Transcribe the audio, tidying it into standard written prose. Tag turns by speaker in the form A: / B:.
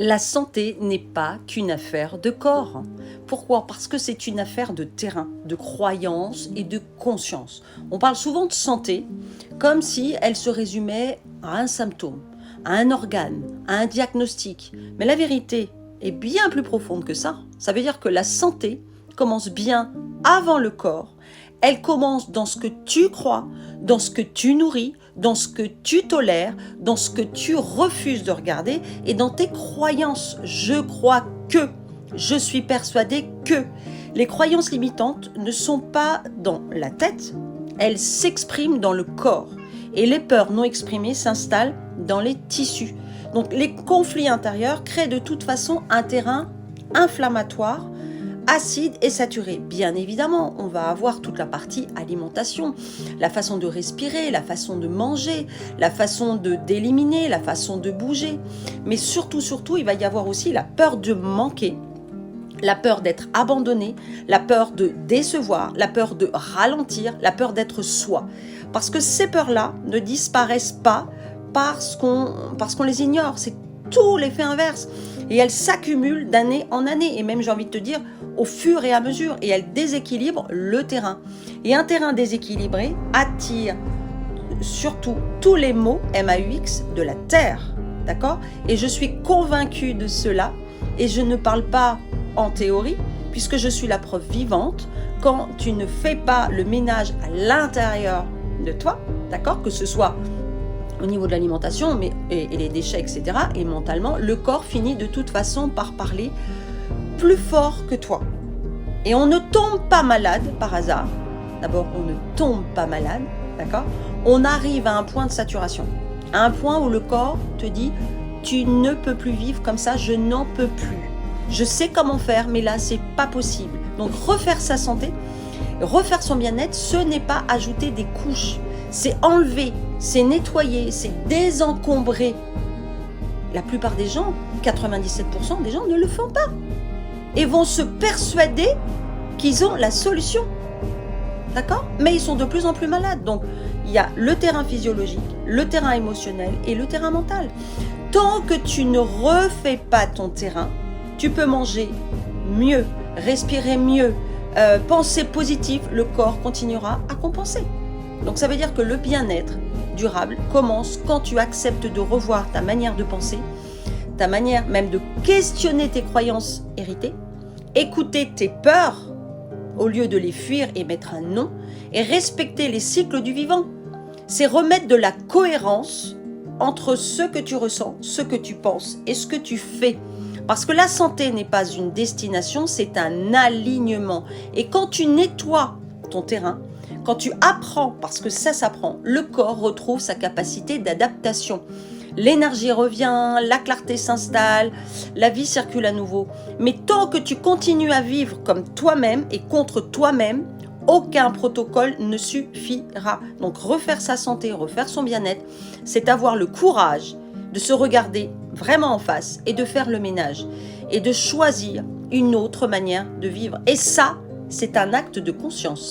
A: La santé n'est pas qu'une affaire de corps. Pourquoi? Parce que c'est une affaire de terrain, de croyance et de conscience. On parle souvent de santé comme si elle se résumait à un symptôme, à un organe, à un diagnostic. Mais la vérité est bien plus profonde que ça. Ça veut dire que la santé commence bien avant le corps. Elle commence dans ce que tu crois, dans ce que tu nourris, dans ce que tu tolères, dans ce que tu refuses de regarder et dans tes croyances. Je crois que, je suis persuadé que. Les croyances limitantes ne sont pas dans la tête, elles s'expriment dans le corps. Et les peurs non exprimées s'installent dans les tissus. Donc les conflits intérieurs créent de toute façon un terrain inflammatoire, acide et saturé. Bien évidemment, on va avoir toute la partie alimentation, la façon de respirer, la façon de manger, la façon d'éliminer, la façon de bouger. Mais surtout, il va y avoir aussi la peur de manquer, la peur d'être abandonné, la peur de décevoir, la peur de ralentir, la peur d'être soi. Parce que ces peurs-là ne disparaissent pas parce qu'on les ignore. C'est tout l'effet inverse. Et elles s'accumulent d'année en année. Et même, j'ai envie de te dire, au fur et à mesure. Et elles déséquilibrent le terrain. Et un terrain déséquilibré attire surtout tous les maux, MAUX, de la terre. D'accord? Et je suis convaincue de cela. Et je ne parle pas en théorie, puisque je suis la preuve vivante. Quand tu ne fais pas le ménage à l'intérieur de toi, d'accord? Que ce soit au niveau de l'alimentation et les déchets, etc. Et mentalement, le corps finit de toute façon par parler plus fort que toi. Et on ne tombe pas malade par hasard. D'abord, on ne tombe pas malade, d'accord? On arrive à un point de saturation, à un point où le corps te dit « Tu ne peux plus vivre comme ça, je n'en peux plus. Je sais comment faire, mais là, c'est pas possible. » Donc, refaire sa santé, refaire son bien-être, ce n'est pas ajouter des couches. C'est enlever, c'est nettoyer, c'est désencombrer. La plupart des gens, 97% des gens ne le font pas. Et vont se persuader qu'ils ont la solution. D'accord? Mais ils sont de plus en plus malades. Donc, il y a le terrain physiologique, le terrain émotionnel et le terrain mental. Tant que tu ne refais pas ton terrain, tu peux manger mieux, respirer mieux, penser positif, le corps continuera à compenser. Donc ça veut dire que le bien-être durable commence quand tu acceptes de revoir ta manière de penser, ta manière même de questionner tes croyances héritées, écouter tes peurs au lieu de les fuir et mettre un nom, et respecter les cycles du vivant. C'est remettre de la cohérence entre ce que tu ressens, ce que tu penses et ce que tu fais. Parce que la santé n'est pas une destination, c'est un alignement. Et quand tu nettoies ton terrain, quand tu apprends, parce que ça s'apprend, le corps retrouve sa capacité d'adaptation. L'énergie revient, la clarté s'installe, la vie circule à nouveau. Mais tant que tu continues à vivre comme toi-même et contre toi-même, aucun protocole ne suffira. Donc refaire sa santé, refaire son bien-être, c'est avoir le courage de se regarder vraiment en face et de faire le ménage et de choisir une autre manière de vivre. Et ça, c'est un acte de conscience.